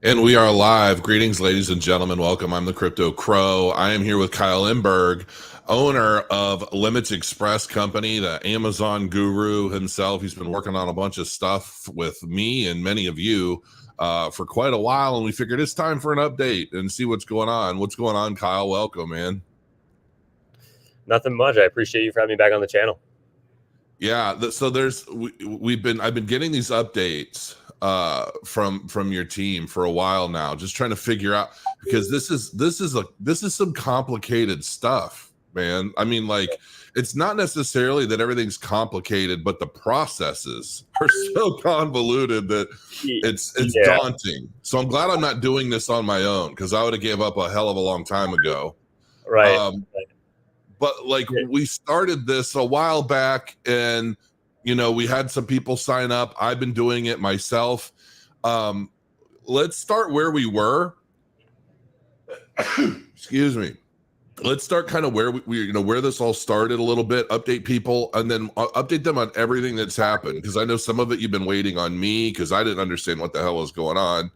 And we are live. Greetings, ladies and gentlemen. Welcome. I'm the Crypto Crow. I am here with Kyle Enberg, owner of Limits Express Company, the Amazon guru himself. He's been working on a bunch of stuff with me and many of you for quite a while, and we figured it's time for an update and see what's going on. What's going on, Kyle? Welcome, man. Nothing much. I appreciate you for having me back on the channel. Yeah, so I've been getting these updates from your team for a while now, just trying to figure out, because this is some complicated stuff, man. I mean, like, it's not necessarily that everything's complicated, but the processes are so convoluted that it's daunting. So I'm glad I'm not doing this on my own, because I would have gave up a hell of a long time ago. Right. But like, we started this a while back, and we had some people sign up. I've been doing it myself. Let's start where we were. Excuse me. Let's start kind of where we where this all started a little bit, update people, and then update them on everything that's happened, because I know some of it you've been waiting on me because I didn't understand what the hell was going on.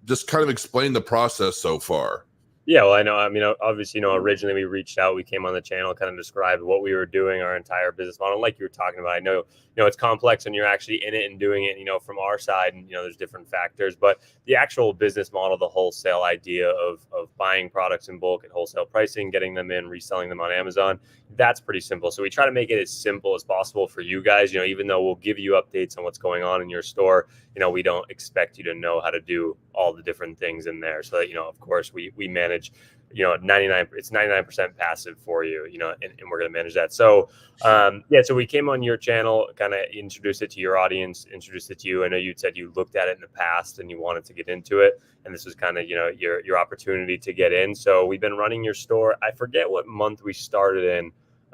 Just kind of explain the process so far. Yeah, well, I know. I mean, obviously, originally we reached out, we came on the channel, kind of described what we were doing, our entire business model, like you were talking about. I know, it's complex when you're actually in it and doing it, from our side, and, there's different factors, but the actual business model, the wholesale idea of buying products in bulk at wholesale pricing, getting them in, reselling them on Amazon, that's pretty simple. So we try to make it as simple as possible for you guys, even though we'll give you updates on what's going on in your store, we don't expect you to know how to do all the different things in there. So that, of course, we manage, 99% passive for you, and we're going to manage that. So, so we came on your channel, kind of introduced it to your audience, introduced it to you. I know you'd said you looked at it in the past and you wanted to get into it, and this was kind of, your opportunity to get in. So we've been running your store. I forget what month we started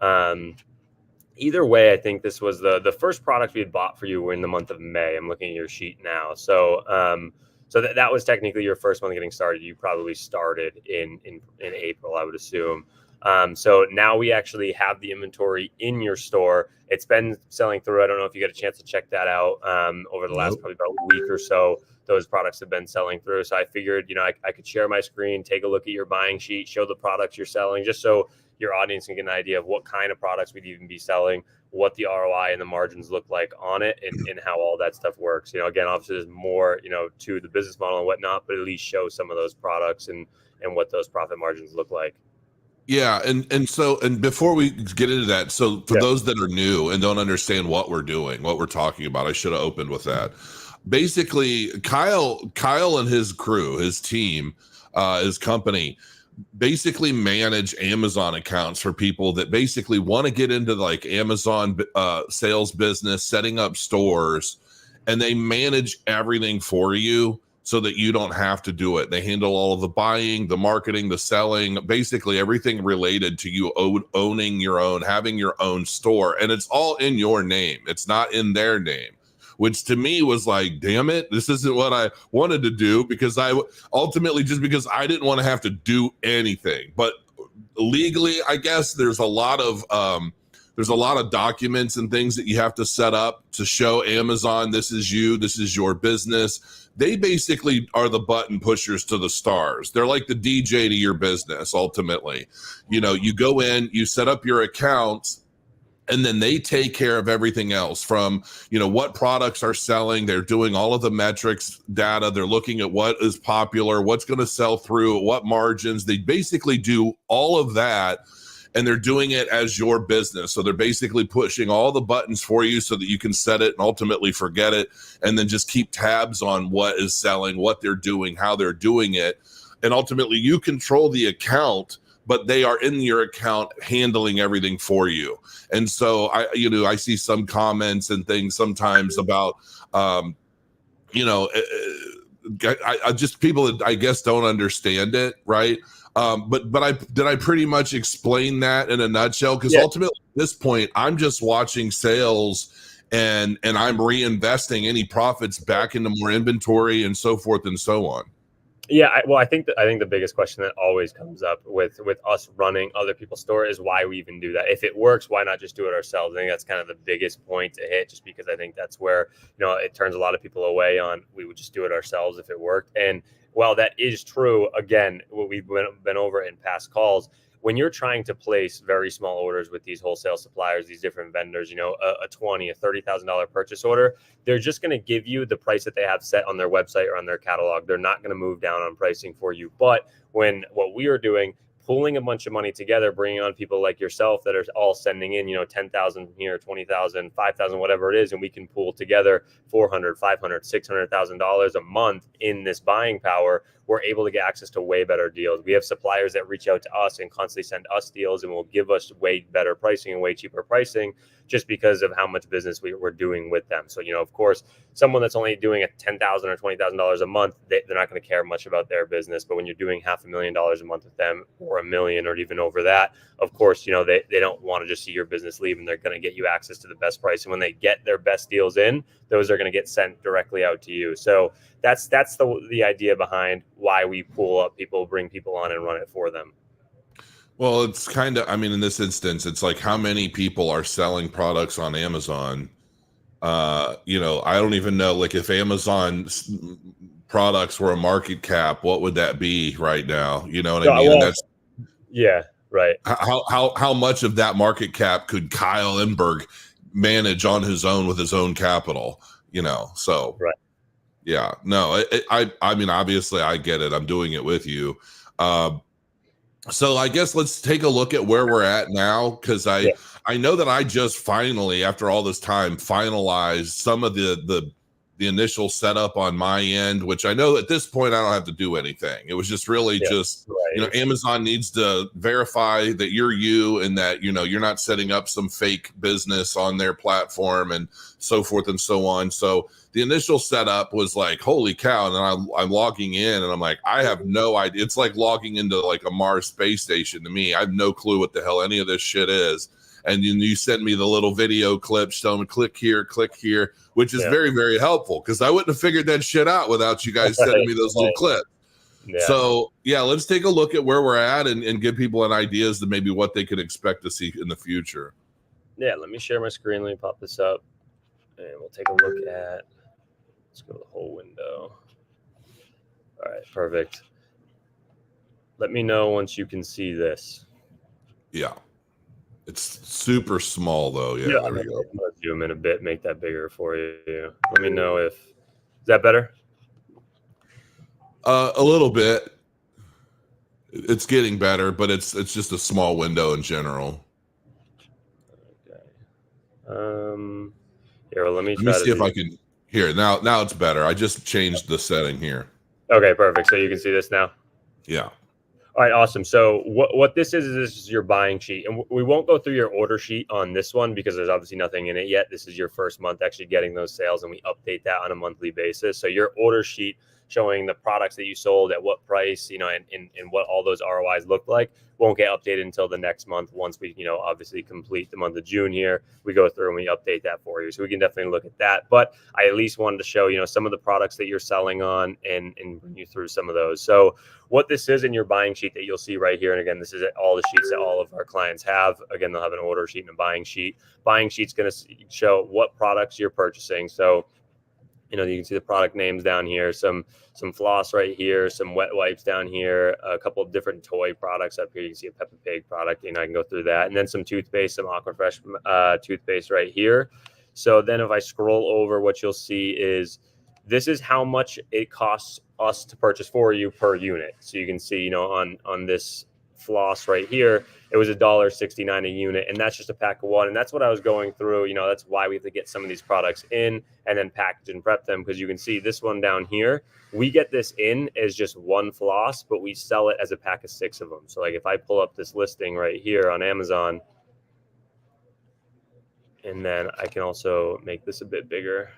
in. Either way, I think this was the first product we had bought for you were in the month of May. I'm looking at your sheet now. So, so that was technically your first month getting started. You probably started in April, I would assume. So now we actually have the inventory in your store. It's been selling through. I don't know if you get a chance to check that out over the last probably about week or so. Those products have been selling through. So I figured, I could share my screen, take a look at your buying sheet, show the products you're selling, just so your audience can get an idea of what kind of products we'd even be selling, what the ROI and the margins look like on it, and how all that stuff works. Again, obviously there's more, to the business model and whatnot, but at least show some of those products and what those profit margins look like. Yeah, and before we get into that, so for those that are new and don't understand what we're doing, what we're talking about, I should have opened with that. Basically, Kyle and his crew, his team, his company, basically manage Amazon accounts for people that basically want to get into like Amazon sales business, setting up stores, and they manage everything for you so that you don't have to do it. They handle all of the buying, the marketing, the selling, basically everything related to you owning your own, having your own store, and it's all in your name. It's not in their name, which to me was like, damn it, this isn't what I wanted to do, because I ultimately, just because I didn't want to have to do anything. But legally, I guess there's a lot of documents and things that you have to set up to show Amazon, this is you, this is your business. They basically are the button pushers to the stars. They're like the DJ to your business, ultimately. You go in, you set up your accounts, and then they take care of everything else from, what products are selling. They're doing all of the metrics data. They're looking at what is popular, what's going to sell through, what margins. They basically do all of that, and they're doing it as your business. So they're basically pushing all the buttons for you so that you can set it and ultimately forget it, and then just keep tabs on what is selling, what they're doing, how they're doing it. And ultimately you control the account, but they are in your account handling everything for you. And so I see some comments and things sometimes about, just people that I guess don't understand it, right? But I pretty much explain that in a nutshell? Because ultimately at this point, I'm just watching sales and I'm reinvesting any profits back into more inventory and so forth and so on. Yeah, I think the biggest question that always comes up with us running other people's store is why we even do that. If it works, why not just do it ourselves? I think that's kind of the biggest point to hit, just because I think that's where it turns a lot of people away on. We would just do it ourselves if it worked. And while that is true, again, what we've been over in past calls, when you're trying to place very small orders with these wholesale suppliers, these different vendors, a $20,000, a $30,000 purchase order, they're just going to give you the price that they have set on their website or on their catalog. They're not going to move down on pricing for you. But what we are doing, pulling a bunch of money together, bringing on people like yourself that are all sending in, 10,000 here, 20,000, 5,000, whatever it is. And we can pool together 400, 500, $600,000 a month in this buying power. We're able to get access to way better deals. We have suppliers that reach out to us and constantly send us deals and will give us way better pricing and way cheaper pricing just because of how much business we're doing with them. So, of course, someone that's only doing a $10,000 or $20,000 a month, they're not going to care much about their business. But when you're doing $500,000 a month with them, or $1 million, or even over that, of course, they don't want to just see your business leave, and they're going to get you access to the best price. And when they get their best deals in, those are going to get sent directly out to you. So that's the idea behind why we pull up people, bring people on, and run it for them. Well, it's kind of, I mean, in this instance, it's like how many people are selling products on Amazon. I don't even know, like, if Amazon products were a market cap, what would that be right now? You know what I mean? Well, and that's yeah, right. How much of that market cap could Kyle Enberg manage on his own with his own capital? So right. Yeah, no, I mean, obviously I get it. I'm doing it with you. So I guess let's take a look at where we're at now, because I know that I just finally, after all this time, finalized some of the initial setup on my end, which I know at this point I don't have to do anything. It was just really just Amazon needs to verify that you're you, and that you're not setting up some fake business on their platform and so forth and so on. So the initial setup was like, holy cow. And then I'm logging in and I'm like, I have no idea. It's like logging into like a Mars space station to me. I have no clue what the hell any of this shit is. And you send me the little video clips showing me click here, which is very, very helpful, because I wouldn't have figured that shit out without you guys sending me those little clips. Yeah. So let's take a look at where we're at and give people an idea as to maybe what they could expect to see in the future. Yeah, let me share my screen. Let me pop this up and we'll take a look at, let's go to the whole window. All right, perfect. Let me know once you can see this. Yeah. It's super small though. Yeah, there we go. I'm gonna zoom in a bit, make that bigger for you. Let me know if, is that better? A little bit. It's getting better, but it's just a small window in general. Okay. Here, let me see if I can. Here, now it's better. I just changed the setting here. Okay, perfect. So you can see this now? Yeah. All right, awesome. So what this is your buying sheet. And we won't go through your order sheet on this one because there's obviously nothing in it yet. This is your first month actually getting those sales, and we update that on a monthly basis. So your order sheet showing the products that you sold at what price, and what all those ROIs look like won't get updated until the next month. Once we, obviously complete the month of June here, we go through and we update that for you. So we can definitely look at that. But I at least wanted to show, some of the products that you're selling on and bring you through some of those. So what this is in your buying sheet that you'll see right here, and again, this is all the sheets that all of our clients have. Again, they'll have an order sheet and a buying sheet. Buying sheet's going to show what products you're purchasing. So you can see the product names down here, some floss right here, some wet wipes down here, a couple of different toy products up here. You can see a Peppa Pig product, I can go through that. And then some toothpaste, some Aquafresh toothpaste right here. So then if I scroll over, what you'll see is this is how much it costs us to purchase for you per unit. So you can see, on this floss right here, it was $1.69 a unit, and that's just a pack of one. And that's what I was going through. That's why we have to get some of these products in and then package and prep them, because you can see this one down here, we get this in as just one floss, but we sell it as a pack of 6 of them. So like if I pull up this listing right here on Amazon, and then I can also make this a bit bigger.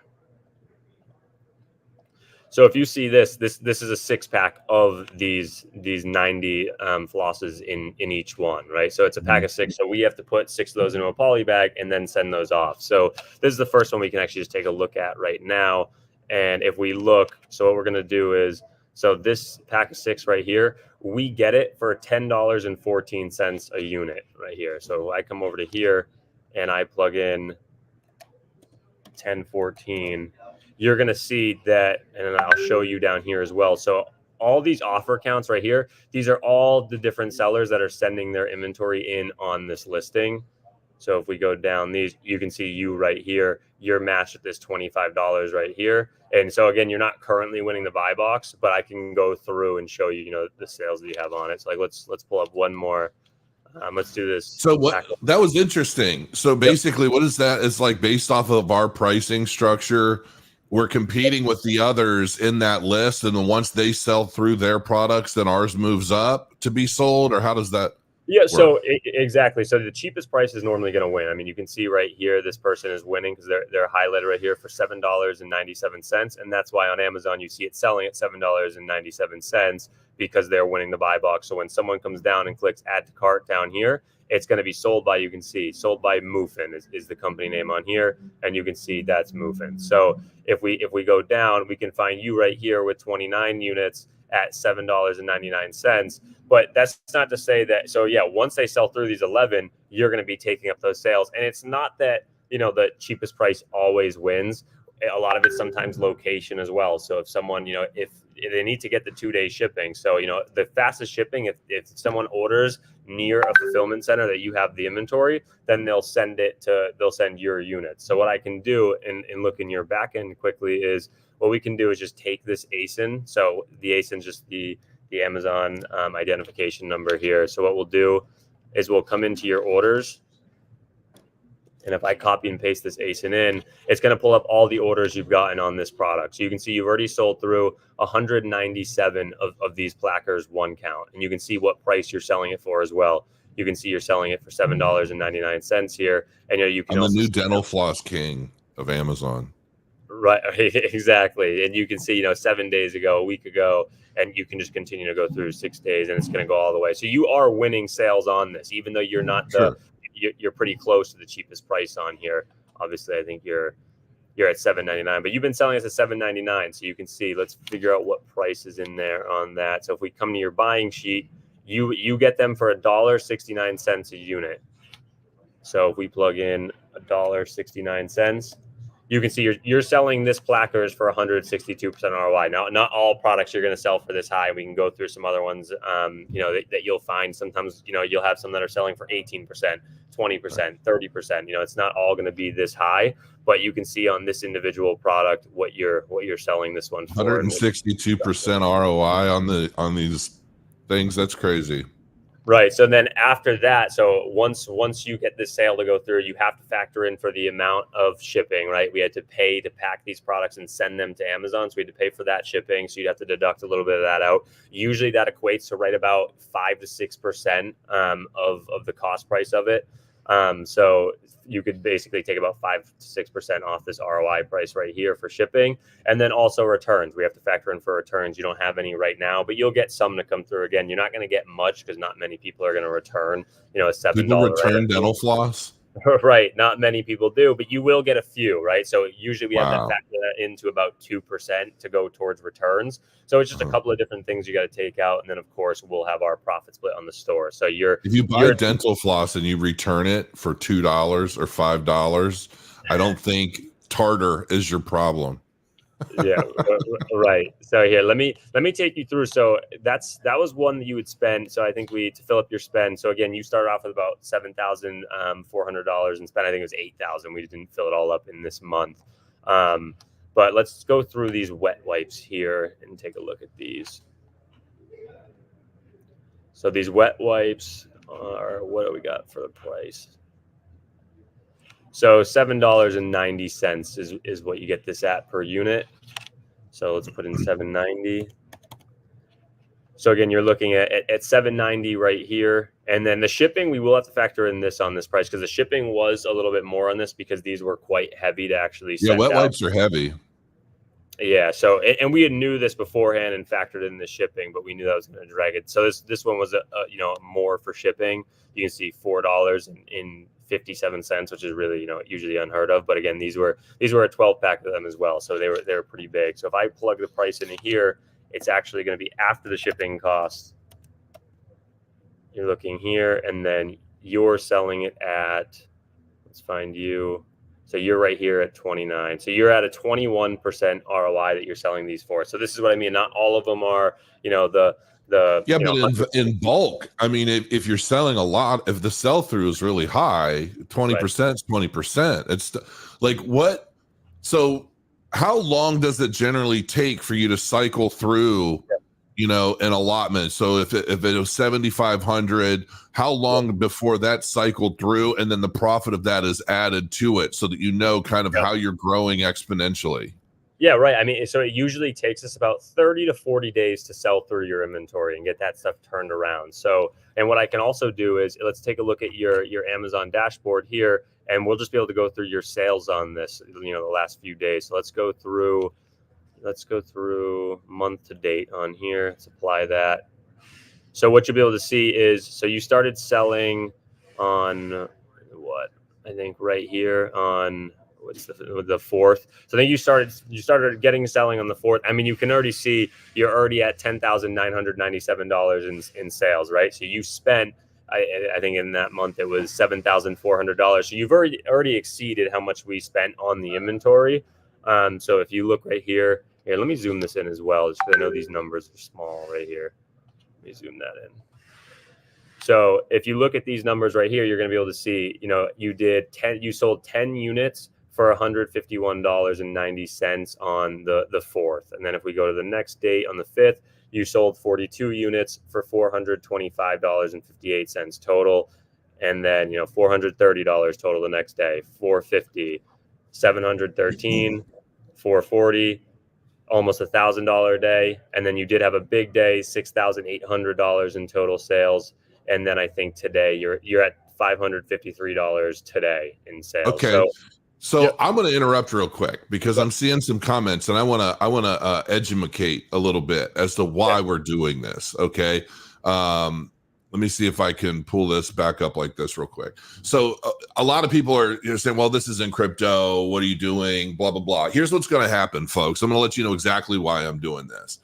So if you see this is a 6-pack of these 90 flosses in each one, right? So it's a pack of 6. So we have to put 6 of those into a poly bag and then send those off. So this is the first one we can actually just take a look at right now. And if we look, so what we're going to do is So this pack of 6 right here, we get it for $10.14 a unit right here. So I come over to here and I plug in 1014, you're going to see that, and I'll show you down here as well. So all these offer counts right here, these are all the different sellers that are sending their inventory in on this listing. So if we go down these, you can see you right here, you're matched at this $25 right here. And so again, you're not currently winning the buy box, but I can go through and show you, the sales that you have on it. So like, let's pull up one more. Let's do this. So that was interesting. So basically, what is that? It's like based off of our pricing structure, we're competing with the others in that list, and then once they sell through their products, then ours moves up to be sold, or how does that? Yeah, work? So exactly. So the cheapest price is normally going to win. I mean, you can see right here, this person is winning because they're highlighted right here for $7.97, and that's why on Amazon you see it selling at $7.97 because they're winning the buy box. So when someone comes down and clicks add to cart down here, it's going to be sold by, you can see, sold by Mufin is the company name on here, and you can see that's Mufin. So if we go down, we can find you right here with 29 units at $7.99. But that's not to say that, so yeah, once they sell through these 11, you're going to be taking up those sales. And it's not that, the cheapest price always wins. A lot of it's sometimes location as well. So if someone, if they need to get the 2-day shipping, so, the fastest shipping, if someone orders near a fulfillment center that you have the inventory, then they'll send your units. So what I can do and look in your back end quickly is, what we can do is just take this ASIN. So the ASIN is just the Amazon identification number here. So what we'll do is we'll come into your orders. And if I copy and paste this ASIN in, it's going to pull up all the orders you've gotten on this product. So you can see you've already sold through 197 of these placards, one count. And you can see what price you're selling it for as well. You can see you're selling it for $7.99 here. And you can I'm the new dental floss king of Amazon. Right, exactly. And you can see, 7 days ago, a week ago, and you can just continue to go through 6 days, and it's going to go all the way. So you are winning sales on this, even though you're not you're pretty close to the cheapest price on here. Obviously, I think you're at $7.99, but you've been selling us at $7.99. So you can see, let's figure out what price is in there on that. So if we come to your buying sheet, you get them for $1.69 a unit. So if we plug in $1.69, you can see you're selling this placards for 162% ROI. Now, not all products you're going to sell for this high. We can go through some other ones, that you'll find. Sometimes, you'll have some that are selling for 18%, 20%, 30%. It's not all going to be this high, but you can see on this individual product what you're selling this one for. 162% ROI on these things. That's crazy. Right. So then after that, so once you get this sale to go through, you have to factor in for the amount of shipping, right? We had to pay to pack these products and send them to Amazon. So we had to pay for that shipping. So you'd have to deduct a little bit of that out. Usually that equates to right about 5 to 6% of the cost price of it. So you could basically take about 5 to 6% off this ROI price right here for shipping. And then also returns. We have to factor in for returns. You don't have any right now, but you'll get some to come through. Again, you're not going to get much because not many people are going to return, a $7. People return dental floss? Right. Not many people do, but you will get a few, right? So usually we have to factor that into about 2% to go towards returns. So it's just a couple of different things you got to take out. And then, of course, we'll have our profit split on the store. So if you buy dental floss and you return it for $2 or $5, I don't think tartar is your problem. Yeah, right. So here, let me take you through. So that was one that you would spend. So I think to fill up your spend. So again, you started off with about $7,400 and spend. I think it was $8,000. We didn't fill it all up in this month. But let's go through these wet wipes here and take a look at these. So these wet wipes are, what do we got for the price? So $7.90 is what you get this at per unit. So let's put in $7.90. So again, you're looking at $7.90 right here. And then the shipping, we will have to factor in this on this price because the shipping was a little bit more on this because these were quite heavy to actually send wet out. wipes are heavy. Yeah. So, and we knew this beforehand and factored in the shipping, but we knew that was going to drag it. So this one was more for shipping. You can see $4.57, which is really, usually unheard of. But again, these were a 12 pack of them as well. So they were pretty big. So if I plug the price into here it's actually going to be after the shipping costs. You're looking here, and then you're selling it at, let's find you. So you're right here at 29. So you're at a 21% ROI that you're selling these for. So this is what I mean. Not all of them are, Yeah, you know, but in bulk, I mean, if you're selling a lot, if the sell through is really high, 20% is 20%. It's like what? So how long does it generally take for you to cycle through, an allotment? So if it was 7,500, how long before that cycled through, and then the profit of that is added to it, so that you know kind of how you're growing exponentially? Yeah, right. I mean, so it usually takes us about 30 to 40 days to sell through your inventory and get that stuff turned around. So, and what I can also do is, let's take a look at your Amazon dashboard here, and we'll just be able to go through your sales on this, the last few days. So let's go through month to date on here. Let's apply that. So what you'll be able to see is, so you started selling on what? I think right here on, what's the 4th. So then you started getting selling on the 4th. I mean, you can already see you're already at $10,997 in sales, right? So you spent, I think in that month it was $7,400. So you've already exceeded how much we spent on the inventory. So if you look right here, let me zoom this in as well, just because I know these numbers are small right here. Let me zoom that in. So if you look at these numbers right here, you're going to be able to see, you sold 10 units for $151.90 on the 4th. And then if we go to the next date on the 5th, you sold 42 units for $425.58 total. And then, $430 total the next day, $450, $713, $440, almost $1,000 a day. And then you did have a big day, $6,800 in total sales. And then I think today you're at $553 today in sales. Okay. So I'm going to interrupt real quick because I'm seeing some comments, and I want to educate a little bit as to why we're doing this. Okay. Let me see if I can pull this back up like this real quick. So a lot of people are saying, well, this is in crypto. What are you doing? Blah, blah, blah. Here's what's going to happen, folks. I'm going to let you know exactly why I'm doing this.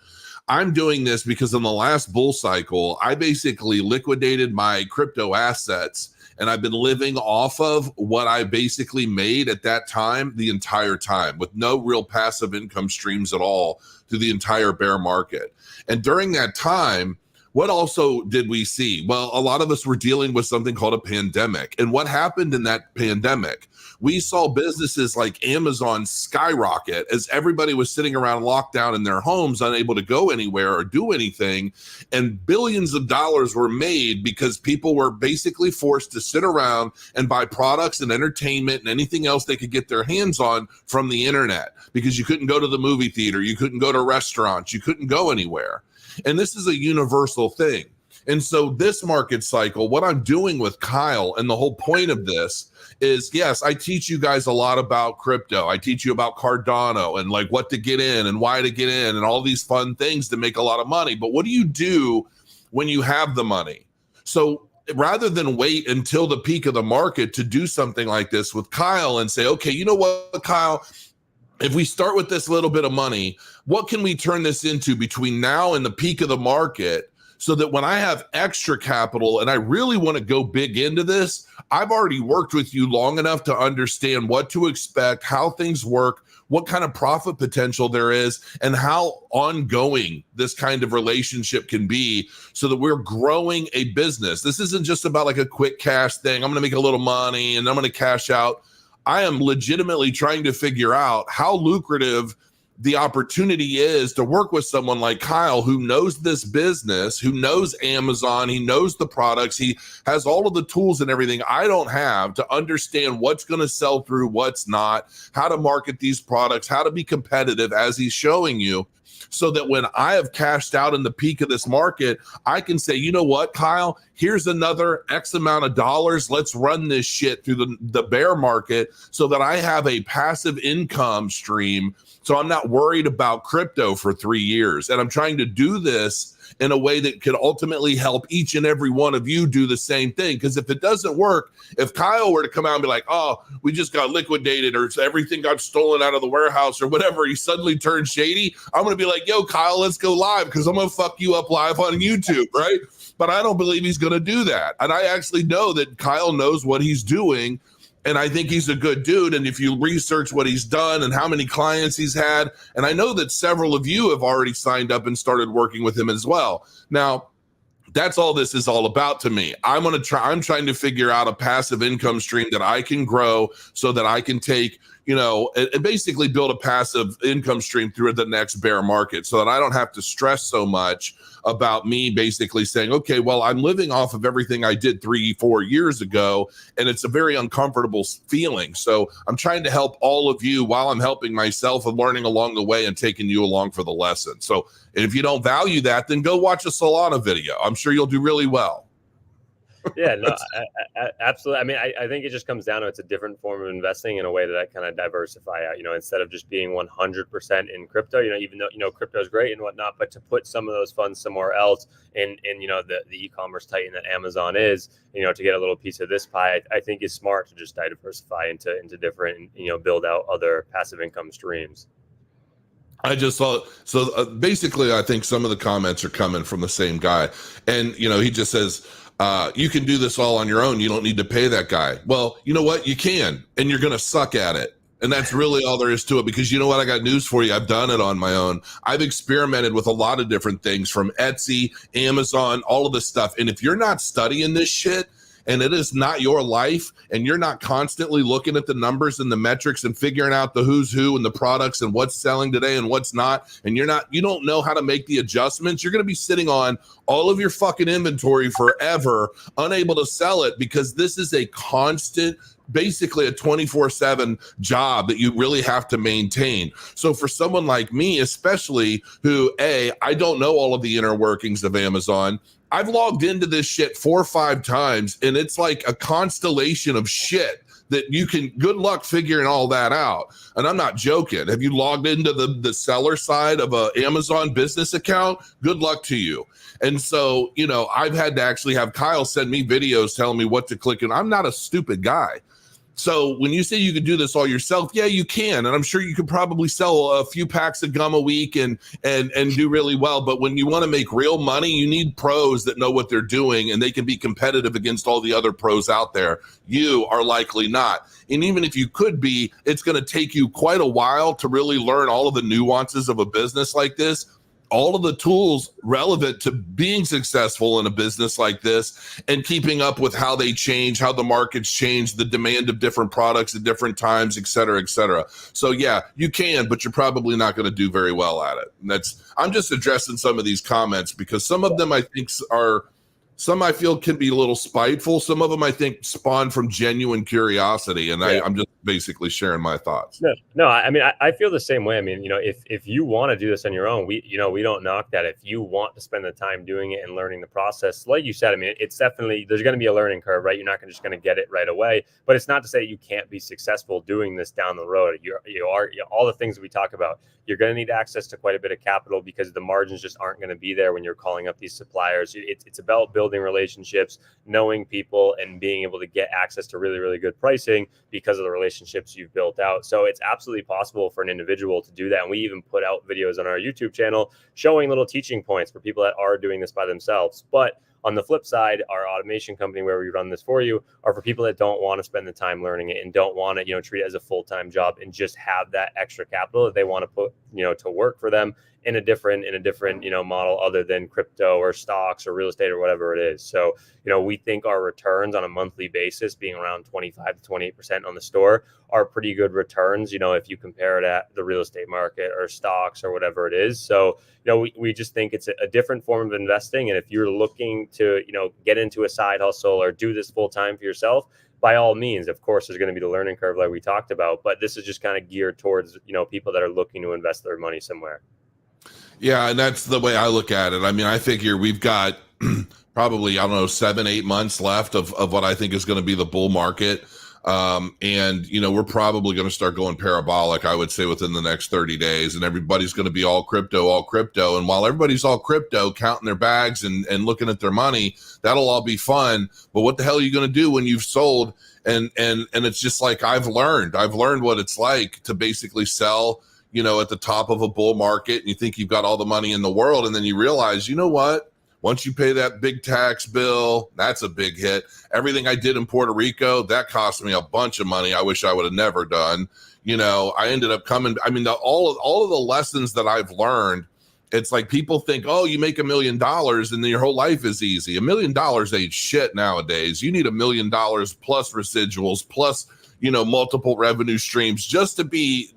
I'm doing this because in the last bull cycle, I basically liquidated my crypto assets, and I've been living off of what I basically made at that time the entire time, with no real passive income streams at all through the entire bear market. And during that time, what also did we see? Well, a lot of us were dealing with something called a pandemic. And what happened in that pandemic? We saw businesses like Amazon skyrocket as everybody was sitting around lockdown in their homes, unable to go anywhere or do anything. And billions of dollars were made because people were basically forced to sit around and buy products and entertainment and anything else they could get their hands on from the internet, because you couldn't go to the movie theater, you couldn't go to restaurants, you couldn't go anywhere. And this is a universal thing. And so this market cycle, what I'm doing with Kyle, and the whole point of this is, yes, I teach you guys a lot about crypto. I teach you about Cardano and like what to get in and why to get in and all these fun things to make a lot of money. But what do you do when you have the money? So rather than wait until the peak of the market to do something like this with Kyle and say, okay, you know what, Kyle, if we start with this little bit of money, what can we turn this into between now and the peak of the market, so that when I have extra capital and I really want to go big into this, I've already worked with you long enough to understand what to expect, how things work, what kind of profit potential there is, and how ongoing this kind of relationship can be, so that we're growing a business. This isn't just about like a quick cash thing. I'm going to make a little money and I'm going to cash out. I am legitimately trying to figure out how lucrative the opportunity is to work with someone like Kyle, who knows this business, who knows Amazon, he knows the products, he has all of the tools and everything I don't have to understand what's going to sell through, what's not, how to market these products, how to be competitive, as he's showing you, so that when I have cashed out in the peak of this market, I can say, you know what, Kyle, here's another X amount of dollars. Let's run this shit through the bear market so that I have a passive income stream. So I'm not worried about crypto for 3 years. And I'm trying to do this in a way that could ultimately help each and every one of you do the same thing. Because if it doesn't work, if Kyle were to come out and be like, oh, we just got liquidated or everything got stolen out of the warehouse or whatever, he suddenly turned shady, I'm going to be like, yo, Kyle, let's go live because I'm going to fuck you up live on YouTube, right? But I don't believe he's going to do that. And I actually know that Kyle knows what he's doing. And I think he's a good dude. And if you research what he's done and how many clients he's had, and I know that several of you have already signed up and started working with him as well. Now, that's all this is all about to me. I'm trying to figure out a passive income stream that I can grow so that I can take, and basically build a passive income stream through the next bear market so that I don't have to stress so much about me basically saying, okay, well, I'm living off of everything I did 3-4 years ago, and it's a very uncomfortable feeling. So I'm trying to help all of you while I'm helping myself and learning along the way and taking you along for the lesson. So if you don't value that, then go watch a Solana video. I'm sure you'll do really well. Yeah, no, absolutely. I mean, I think it just comes down to it's a different form of investing in a way that I kind of diversify out, instead of just being 100% in crypto, even though, crypto is great and whatnot, but to put some of those funds somewhere else in the e-commerce titan that Amazon is, to get a little piece of this pie, I think is smart to just diversify into different, build out other passive income streams. I just saw, basically, I think some of the comments are coming from the same guy. And, he just says, you can do this all on your own. You don't need to pay that guy. Well, you know what? You can, and you're going to suck at it. And that's really all there is to it, because you know what? I got news for you. I've done it on my own. I've experimented with a lot of different things from Etsy, Amazon, all of this stuff. And if you're not studying this shit, and it is not your life, and you're not constantly looking at the numbers and the metrics and figuring out the who's who and the products and what's selling today and what's not, and you don't know how to make the adjustments, you're going to be sitting on all of your fucking inventory forever, unable to sell it, because this is a constant, basically a 24/7 job that you really have to maintain. So for someone like me, especially who, I don't know all of the inner workings of Amazon, I've logged into this shit 4 or 5 times, and it's like a constellation of shit that you can, good luck figuring all that out. And I'm not joking. Have you logged into the seller side of a Amazon business account? Good luck to you. And so, I've had to actually have Kyle send me videos telling me what to click, and I'm not a stupid guy. So when you say you could do this all yourself, yeah, you can. And I'm sure you could probably sell a few packs of gum a week and do really well. But when you want to make real money, you need pros that know what they're doing, and they can be competitive against all the other pros out there. You are likely not. And even if you could be, it's going to take you quite a while to really learn all of the nuances of a business like this. All of the tools relevant to being successful in a business like this, and keeping up with how they change, how the markets change, the demand of different products at different times, et cetera, et cetera. So yeah, you can, but you're probably not going to do very well at it. And I'm just addressing some of these comments because some of them I think some I feel can be a little spiteful. Some of them I think spawn from genuine curiosity, and I'm just basically sharing my thoughts. No, I mean, I feel the same way. I mean, if you want to do this on your own, we don't knock that. If you want to spend the time doing it and learning the process, like you said, I mean, it's definitely, there's going to be a learning curve, right? You're not just going to get it right away, but it's not to say you can't be successful doing this down the road. You are all the things that we talk about. You're going to need access to quite a bit of capital because the margins just aren't going to be there when you're calling up these suppliers. It's about building relationships, knowing people, and being able to get access to really, really good pricing because of the relationships you've built out. So it's absolutely possible for an individual to do that. And we even put out videos on our YouTube channel showing little teaching points for people that are doing this by themselves. But on the flip side, our automation company where we run this for you are for people that don't want to spend the time learning it and don't want to, treat it as a full-time job and just have that extra capital that they want to put, to work for them in a different, model other than crypto or stocks or real estate or whatever it is. So, we think our returns on a monthly basis being around 25 to 28% on the store are pretty good returns, if you compare it at the real estate market or stocks or whatever it is. So, we just think it's a different form of investing. And if you're looking to, get into a side hustle or do this full time for yourself, by all means, of course, there's going to be the learning curve like we talked about, but this is just kind of geared towards, people that are looking to invest their money somewhere. Yeah, and that's the way I look at it. I mean, I figure we've got probably, I don't know, 7-8 months left of what I think is going to be the bull market. And we're probably going to start going parabolic, I would say, within the next 30 days, and everybody's going to be all crypto. And while everybody's all crypto, counting their bags and looking at their money, that'll all be fun. But what the hell are you going to do when you've sold? And it's just like, I've learned what it's like to basically sell, at the top of a bull market, and you think you've got all the money in the world. And then you realize, you know what? Once you pay that big tax bill, that's a big hit. Everything I did in Puerto Rico, that cost me a bunch of money I wish I would have never done. I ended up coming. I mean, all of the lessons that I've learned, it's like people think, oh, you make $1 million and then your whole life is easy. $1 million ain't shit nowadays. You need $1 million plus residuals, plus, multiple revenue streams just to be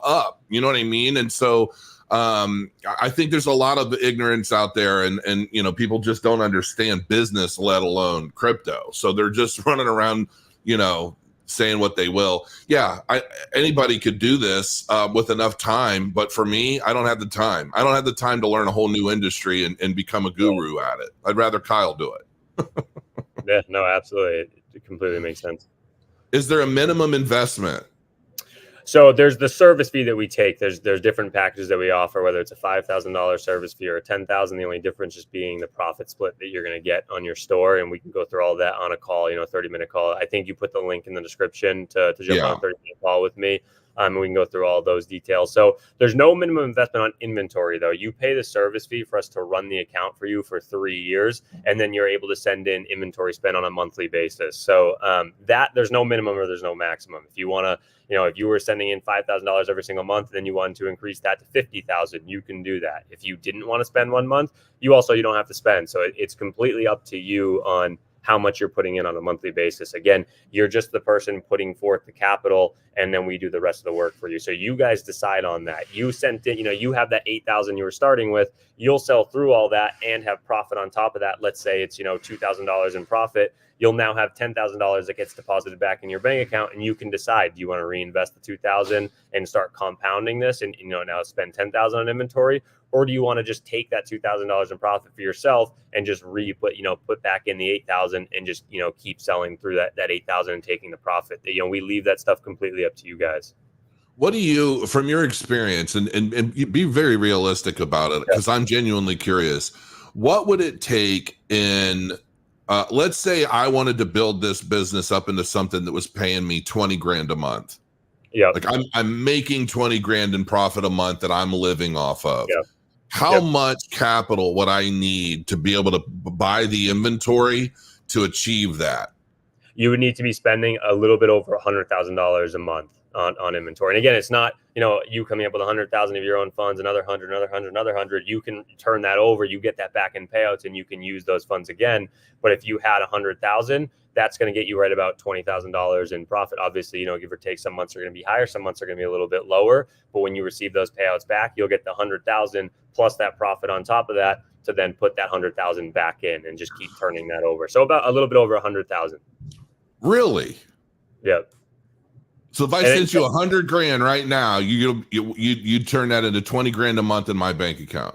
up. You know what I mean? And so, I think there's a lot of ignorance out there, and people just don't understand business, let alone crypto. So they're just running around, saying what they will. Yeah, anybody could do this with enough time, but for me, I don't have the time. I don't have the time to learn a whole new industry and become a guru at it. I'd rather Kyle do it. Yeah, no, absolutely. It completely makes sense. Is there a minimum investment? So there's the service fee that we take. There's different packages that we offer, whether it's a $5,000 service fee or a $10,000. The only difference just being the profit split that you're going to get on your store, and we can go through all that on a call, 30-minute call. I think you put the link in the description to jump on a 30-minute call with me. And we can go through all those details. So there's no minimum investment on inventory, though. You pay the service fee for us to run the account for you for 3 years, and then you're able to send in inventory spend on a monthly basis. So that there's no minimum or there's no maximum. If you want to, if you were sending in $5,000 every single month, and then you wanted to increase that to $50,000, you can do that. If you didn't want to spend 1 month, you don't have to spend. So it's completely up to you on how much you're putting in on a monthly basis. Again, you're just the person putting forth the capital, and then we do the rest of the work for you. So you guys decide on that. You sent it, you have that 8,000 you were starting with. You'll sell through all that and have profit on top of that. Let's say it's, $2,000 in profit. You'll now have $10,000 that gets deposited back in your bank account, and you can decide, do you want to reinvest the $2,000 and start compounding this and, now spend $10,000 on inventory? Or do you want to just take that $2,000 in profit for yourself and just put back in the 8,000 and just, keep selling through that 8,000 and taking the profit? We leave that stuff completely up to you guys. What do you, from your experience, and be very realistic about it, because I'm genuinely curious, what would it take in, let's say I wanted to build this business up into something that was paying me 20 grand a month. Yeah. Like I'm making 20 grand in profit a month that I'm living off of. Yeah. How much capital would I need to be able to buy the inventory to achieve that? You would need to be spending a little bit over $100,000 a month on inventory. And again, it's not, you coming up with 100,000 of your own funds, another 100. You can turn that over, you get that back in payouts, and you can use those funds again. But if you had 100,000, that's going to get you right about $20,000 in profit. Obviously, give or take, some months are going to be higher, some months are going to be a little bit lower. But when you receive those payouts back, you'll get the 100,000 plus that profit on top of that to then put that 100,000 back in and just keep turning that over. So about a little bit over 100,000. Really? Yep. So if I sent you 100 grand right now, you turn that into 20 grand a month in my bank account.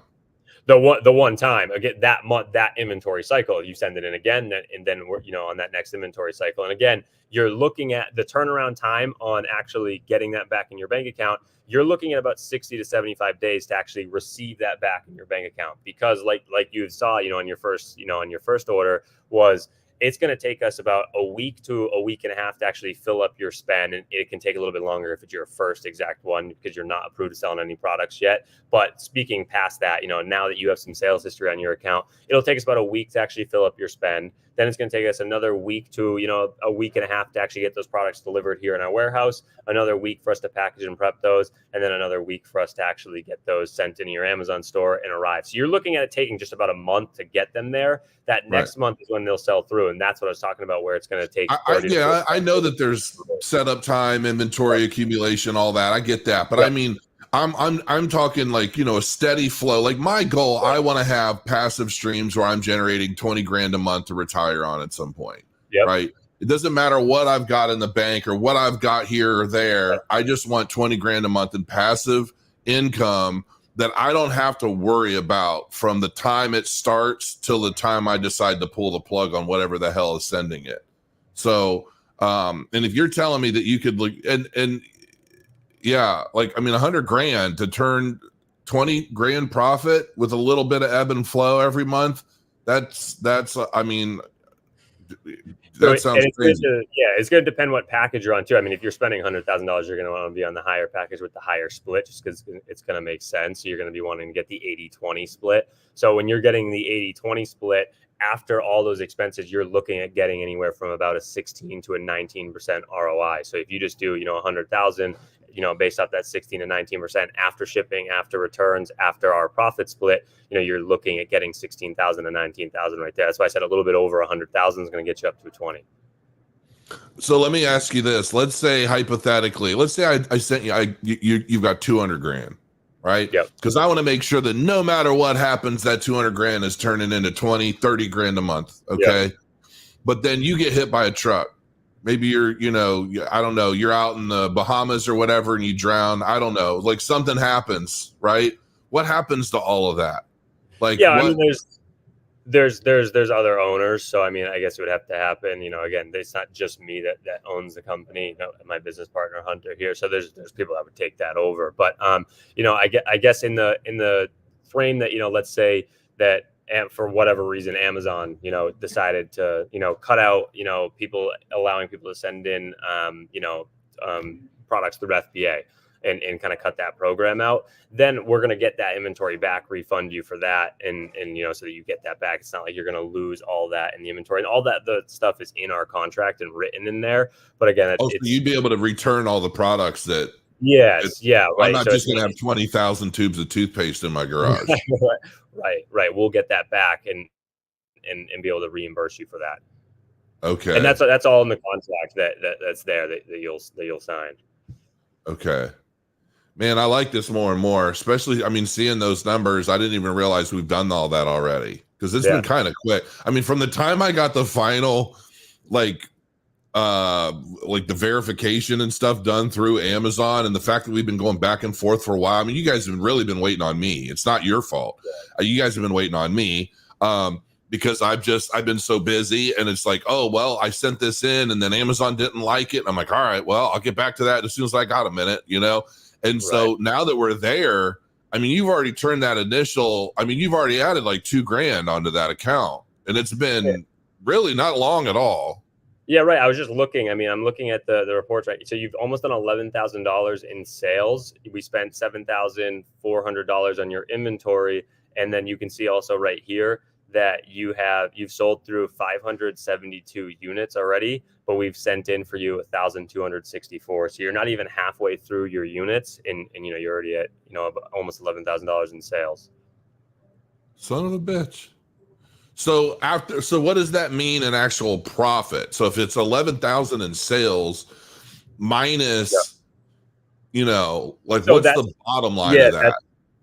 The one time, again, that month, that inventory cycle, you send it in again, and then we're, on that next inventory cycle. And again, you're looking at the turnaround time on actually getting that back in your bank account. You're looking at about 60 to 75 days to actually receive that back in your bank account, because like you saw, on your first order was, it's going to take us about a week to a week and a half to actually fill up your spend. And it can take a little bit longer if it's your first exact one, because you're not approved to sell on any products yet. But speaking past that, now that you have some sales history on your account, it'll take us about a week to actually fill up your spend. Then it's going to take us another week to, a week and a half to actually get those products delivered here in our warehouse, another week for us to package and prep those, and then another week for us to actually get those sent into your Amazon store and arrive. So you're looking at it taking just about a month to get them there. That next month is when they'll sell through. And that's what I was talking about, where it's going to take. I know that there's setup time, inventory accumulation, all that. I get that. But I mean, I'm talking like, a steady flow. Like my goal, I want to have passive streams where I'm generating 20 grand a month to retire on at some point. Right. It doesn't matter what I've got in the bank or what I've got here or there. I just want 20 grand a month in passive income that I don't have to worry about from the time it starts till the time I decide to pull the plug on whatever the hell is sending it. So, and if you're telling me that you could look and yeah, like, I mean, $100,000 to turn 20 grand profit with a little bit of ebb and flow every month. That's, I mean, that sounds crazy. It's going to depend what package you're on too. I mean, if you're spending $100,000, you're going to want to be on the higher package with the higher split, just because it's going to make sense. So you're going to be wanting to get the 80-20 split. So when you're getting the 80-20 split, after all those expenses, you're looking at getting anywhere from about a 16 to a 19% ROI. So if you just do, 100,000, based off that 16 to 19% after shipping, after returns, after our profit split, you're looking at getting 16,000 to 19,000 right there. That's why I said a little bit over 100,000 is going to get you up to 20. So let me ask you this. Let's say hypothetically, let's say I sent you've got 200,000, right? Yep. Because I want to make sure that no matter what happens, that 200,000 is turning into 20, 30,000 a month. Okay. Yep. But then you get hit by a truck. Maybe you're, I don't know, you're out in the Bahamas or whatever and you drown. I don't know. Like something happens, right? What happens to all of that? Like, yeah, I mean, there's other owners. So, I mean, I guess it would have to happen, again, it's not just me that owns the company, my business partner, Hunter here. So there's people that would take that over. But, I guess in the frame that, let's say that, and for whatever reason, Amazon, decided to, cut out, allowing people to send in, products through FBA and kind of cut that program out. Then we're going to get that inventory back, refund you for that. And, so that you get that back. It's not like you're going to lose all that in the inventory, and all that, the stuff is in our contract and written in there. But again, so you'd be able to return all the products that. Yes. Yeah. Right. I'm not just going to have 20,000 tubes of toothpaste in my garage. Right. We'll get that back and be able to reimburse you for that. Okay. And that's all in the contract that's there that you'll sign. Okay. Man, I like this more and more, especially, I mean, seeing those numbers. I didn't even realize we've done all that already because it's been kind of quick. I mean, from the time I got the final, like the verification and stuff done through Amazon, and the fact that we've been going back and forth for a while. I mean, you guys have really been waiting on me. It's not your fault. You guys have been waiting on me because I've been so busy, and it's like, oh, well, I sent this in and then Amazon didn't like it. And I'm like, all right, well, I'll get back to that as soon as I got a minute, And so now that we're there, I mean, you've already turned that initial, I mean, you've already added like $2,000 onto that account, and it's been really not long at all. Yeah, right. I was just looking. I mean, I'm looking at the reports, right? So you've almost done $11,000 in sales. We spent $7,400 on your inventory. And then you can see also right here that you've sold through 572 units already, but we've sent in for you 1,264. So you're not even halfway through your units, and you're already at almost $11,000 in sales. Son of a bitch. So what does that mean in actual profit? So if it's 11,000 in sales minus, what's the bottom line of that?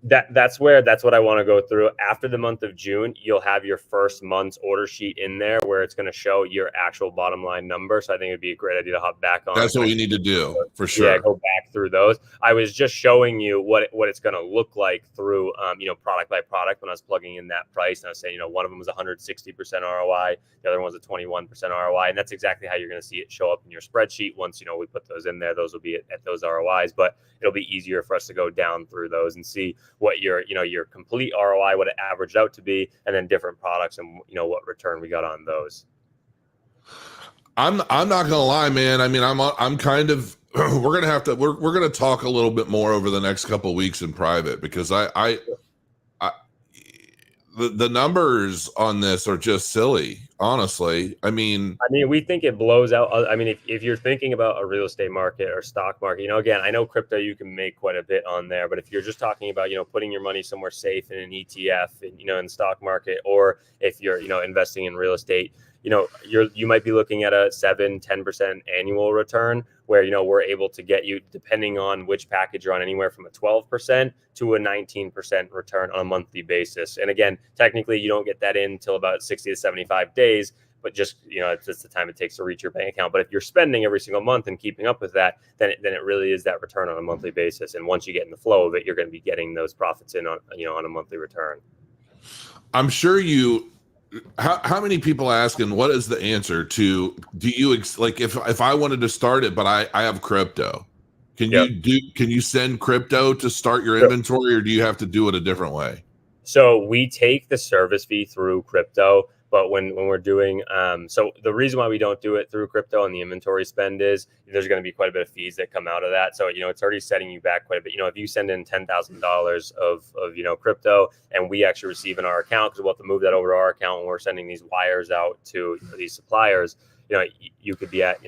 That's what I want to go through. After the month of June, you'll have your first month's order sheet in there where it's going to show your actual bottom line number. So I think it'd be a great idea to hop back on. That's what we need to do for sure. Yeah, go back through those. I was just showing you what it's going to look like through, product by product when I was plugging in that price. And I was saying, one of them was 160% ROI. The other one was a 21% ROI. And that's exactly how you're going to see it show up in your spreadsheet. Once, we put those in there, those will be at those ROIs, but it'll be easier for us to go down through those and see what your complete ROI, what it averaged out to be, and then different products and what return we got on those. I'm not gonna lie, man. I mean, I'm kind of we're gonna talk a little bit more over the next couple of weeks in private, because the numbers on this are just silly, honestly. I mean, we think it blows out. I mean, if you're thinking about a real estate market or stock market, again, I know crypto, you can make quite a bit on there, but if you're just talking about, putting your money somewhere safe in an ETF and, in the stock market, or if you're, investing in real estate, you might be looking at a 7-10% annual return, where, we're able to get you, depending on which package you're on, anywhere from a 12% to a 19% return on a monthly basis. And again, technically you don't get that in until about 60 to 75 days. but just, it's just the time it takes to reach your bank account. But if you're spending every single month and keeping up with that, then it really is that return on a monthly basis. And once you get in the flow of it, you're going to be getting those profits in on, on a monthly return. I'm sure how many people asking what is the answer to, do you like, if I wanted to start it, but I have crypto, can you send crypto to start your inventory, or do you have to do it a different way? So we take the service fee through crypto, but when we're doing, so the reason why we don't do it through crypto and the inventory spend is there's going to be quite a bit of fees that come out of that. So, it's already setting you back quite a bit. If you send in $10,000 of crypto, and we actually receive in our account, because we'll have to move that over to our account when we're sending these wires out to these suppliers, you could be at,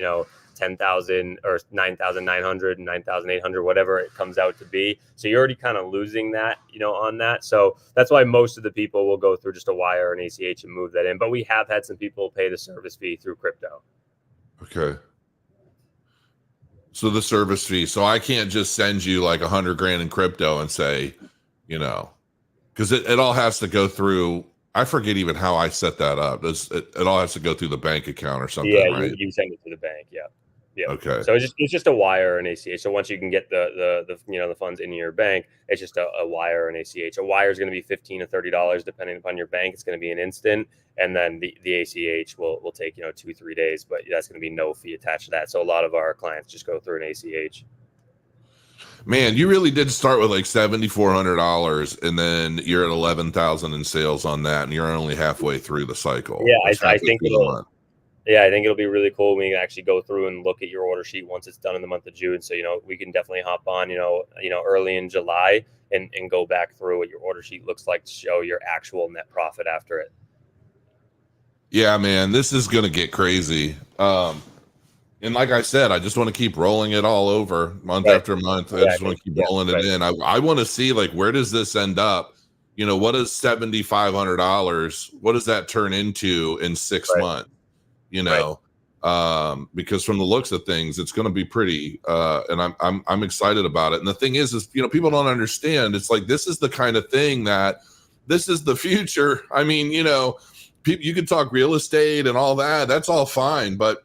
10,000 or 9,900, 9,800, whatever it comes out to be. So you're already kind of losing that, on that. So that's why most of the people will go through just a wire or an ACH and move that in. But we have had some people pay the service fee through crypto. Okay. So the service fee. So I can't just send you like $100,000 in crypto and say, because it all has to go through. I forget even how I set that up. It all has to go through the bank account or something, right? You send it to the bank. Yeah. Yeah. Okay. So it's just a wire or an ACH. So once you can get the funds in your bank, it's just a wire or an ACH. A wire is going to be $15 to $30 depending upon your bank. It's going to be an instant, and then the ACH will take 2-3 days, but that's going to be no fee attached to that. So a lot of our clients just go through an ACH. Man, you really did start with like $7,400, and then you're at 11,000 in sales on that, and you're only halfway through the cycle. Yeah, I think it'll be really cool when we can actually go through and look at your order sheet once it's done in the month of June. So, we can definitely hop on, early in July and go back through what your order sheet looks like to show your actual net profit after it. Yeah, man, this is going to get crazy. And like I said, I just want to keep rolling it all over month after month. I just want to keep rolling it in. I want to see, like, where does this end up? What is $7,500? What does that turn into in 6 months? Because from the looks of things, it's going to be pretty, and I'm excited about it. And the thing is people don't understand. It's like, this is the kind of thing this is the future. I mean, people, you can talk real estate and all that. That's all fine, but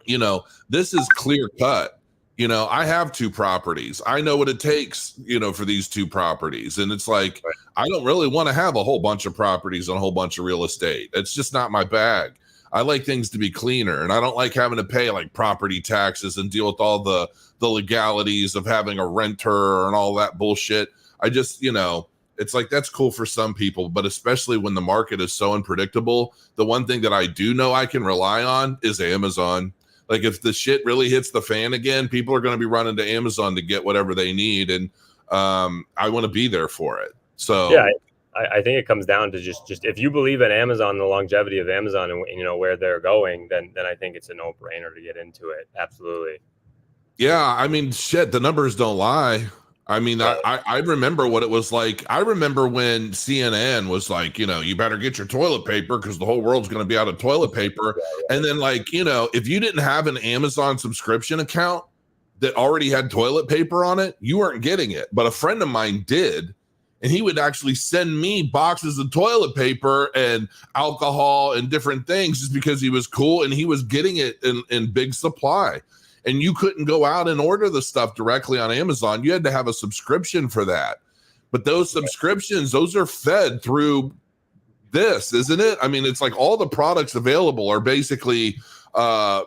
this is clear cut. I have 2 properties. I know what it takes, for these 2 properties. And it's like, I don't really want to have a whole bunch of properties and a whole bunch of real estate. It's just not my bag. I like things to be cleaner, and I don't like having to pay like property taxes and deal with all the legalities of having a renter and all that bullshit. I just, it's like, that's cool for some people, but especially when the market is so unpredictable, the one thing that I do know I can rely on is Amazon. Like, if the shit really hits the fan again, people are going to be running to Amazon to get whatever they need. And I want to be there for it. So yeah, I think it comes down to just if you believe in Amazon, the longevity of Amazon, and where they're going, then I think it's a no-brainer to get into it. Absolutely. Yeah, I mean, shit, the numbers don't lie. I mean, I remember what it was like. I remember when CNN was like, you better get your toilet paper because the whole world's going to be out of toilet paper. And then, like, if you didn't have an Amazon subscription account that already had toilet paper on it, you weren't getting it. But a friend of mine did, and he would actually send me boxes of toilet paper and alcohol and different things just because he was cool and he was getting it in big supply. And you couldn't go out and order the stuff directly on Amazon. You had to have a subscription for that. But those subscriptions, those are fed through this, isn't it? I mean, it's like all the products available are basically, I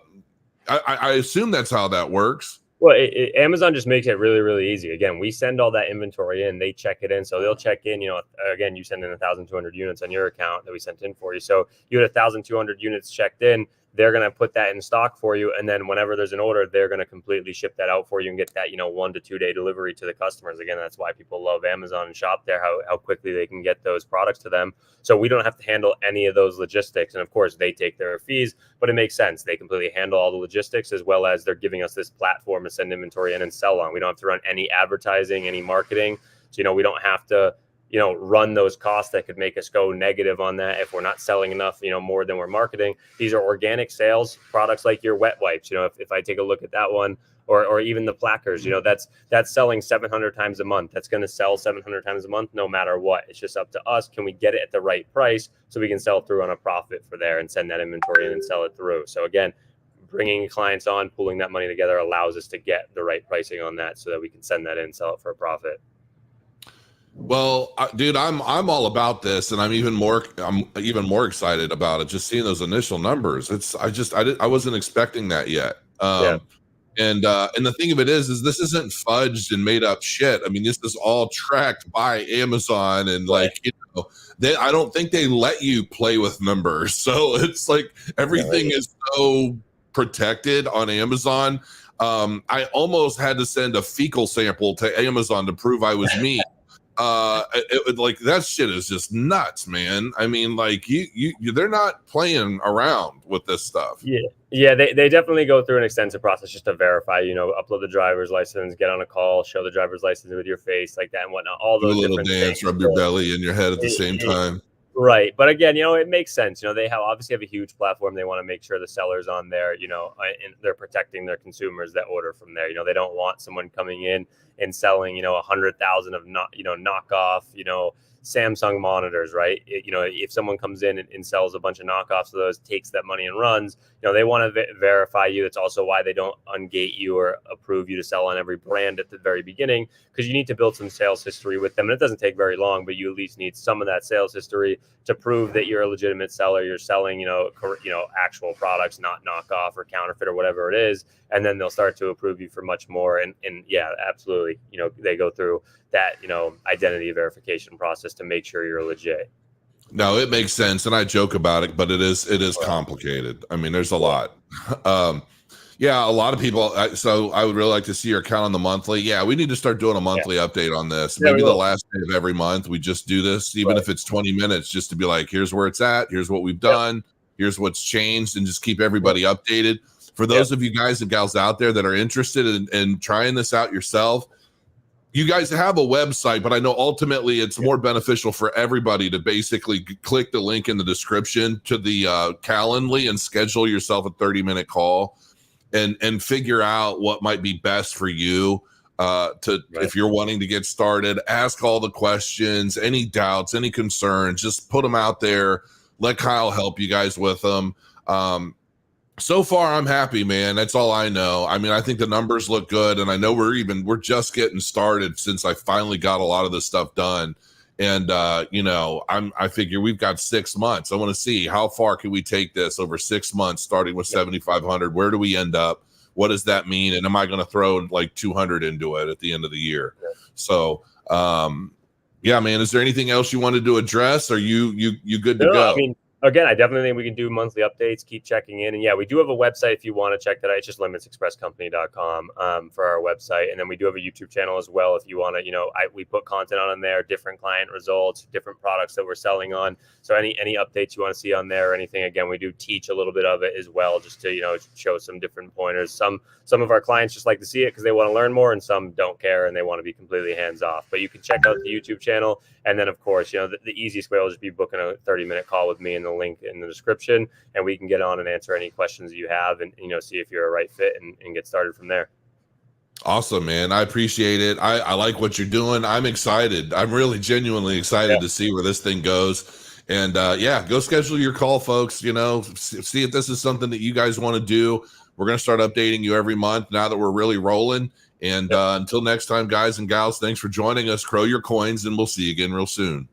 assume that's how that works. Well, Amazon just makes it really, really easy. Again, we send all that inventory in, they check it in. So they'll check in, again, you send in 1,200 units on your account that we sent in for you. So you had 1,200 units checked in. They're going to put that in stock for you. And then whenever there's an order, they're going to completely ship that out for you and get that, 1 to 2 day delivery to the customers. Again, that's why people love Amazon and shop there, how quickly they can get those products to them. So we don't have to handle any of those logistics. And of course, they take their fees, but it makes sense. They completely handle all the logistics, as well as they're giving us this platform to send inventory in and sell on. We don't have to run any advertising, any marketing. So, we don't have to run those costs that could make us go negative on that if we're not selling enough, more than we're marketing. These are organic sales products like your wet wipes. If I take a look at that one, or even the plackers, that's selling 700 times a month. That's going to sell 700 times a month no matter what. It's just up to us. Can we get it at the right price so we can sell through on a profit for there and send that inventory in and sell it through? So again, bringing clients on, pooling that money together allows us to get the right pricing on that so that we can send that in and sell it for a profit. Well, dude, I'm all about this, and I'm even more excited about it. Just seeing those initial numbers, I wasn't expecting that yet. And the thing of it is this isn't fudged and made up shit. I mean, this is all tracked by Amazon, and right. I don't think they let you play with numbers, so it's like everything is so protected on Amazon. I almost had to send a fecal sample to Amazon to prove I was me. Like that shit is just nuts, man. I mean, like they're not playing around with this stuff. Yeah, they definitely go through an extensive process just to verify, upload the driver's license, get on a call, show the driver's license with your face like that and whatnot, all those different dance, things. Rub your belly and your head at the same time. Right. But again, it makes sense. They obviously have a huge platform. They want to make sure the sellers on there, and they're protecting their consumers that order from there. They don't want someone coming in and selling, 100,000 of knockoff, Samsung monitors, right? If someone comes in and sells a bunch of knockoffs of those, takes that money and runs, they want to verify you. That's also why they don't ungate you or approve you to sell on every brand at the very beginning, because you need to build some sales history with them. And it doesn't take very long, but you at least need some of that sales history to prove that you're a legitimate seller. You're selling, actual products, not knockoff or counterfeit or whatever it is. And then they'll start to approve you for much more. And yeah, absolutely. They go through that, identity verification process to make sure you're legit. No, it makes sense. And I joke about it, but it is complicated. I mean, there's a lot. Yeah, a lot of people. So I would really like to see your account on the monthly. Yeah, we need to start doing a monthly update on this. Maybe the last day of every month, we just do this, even if it's 20 minutes, just to be like, here's where it's at. Here's what we've done. Here's what's changed, and just keep everybody updated. For those of you guys and gals out there that are interested in trying this out yourself, you guys have a website, but I know ultimately it's more beneficial for everybody to basically click the link in the description to the Calendly and schedule yourself a 30-minute call and figure out what might be best for you if you're wanting to get started. Ask all the questions, any doubts, any concerns, just put them out there. Let Kyle help you guys with them. So far, I'm happy, man. That's all I know. I mean, I think the numbers look good, and I know we're just getting started since I finally got a lot of this stuff done. And I figure we've got 6 months. I want to see how far can we take this over 6 months, starting with 7,500. Where do we end up? What does that mean? And am I going to throw like 200 into it at the end of the year? So, yeah, man. Is there anything else you wanted to address? Are you good to go? I mean, again, I definitely think we can do monthly updates, keep checking in. And yeah, we do have a website if you want to check that out. It's just limitsexpresscompany.com for our website. And then we do have a YouTube channel as well. If you want to, we put content on there, different client results, different products that we're selling on. So any updates you want to see on there or anything, again, we do teach a little bit of it as well, just to, show some different pointers. Some of our clients just like to see it because they want to learn more, and some don't care and they want to be completely hands off. But you can check out the YouTube channel. And then, of course, the easiest way will just be booking a 30-minute call with me in the link in the description, and we can get on and answer any questions you have and, see if you're a right fit and get started from there. Awesome, man. I appreciate it. I like what you're doing. I'm excited. I'm really genuinely excited to see where this thing goes. And go schedule your call, folks. See if this is something that you guys want to do. We're going to start updating you every month now that we're really rolling. And until next time, guys and gals, thanks for joining us. Crow your coins, and we'll see you again real soon.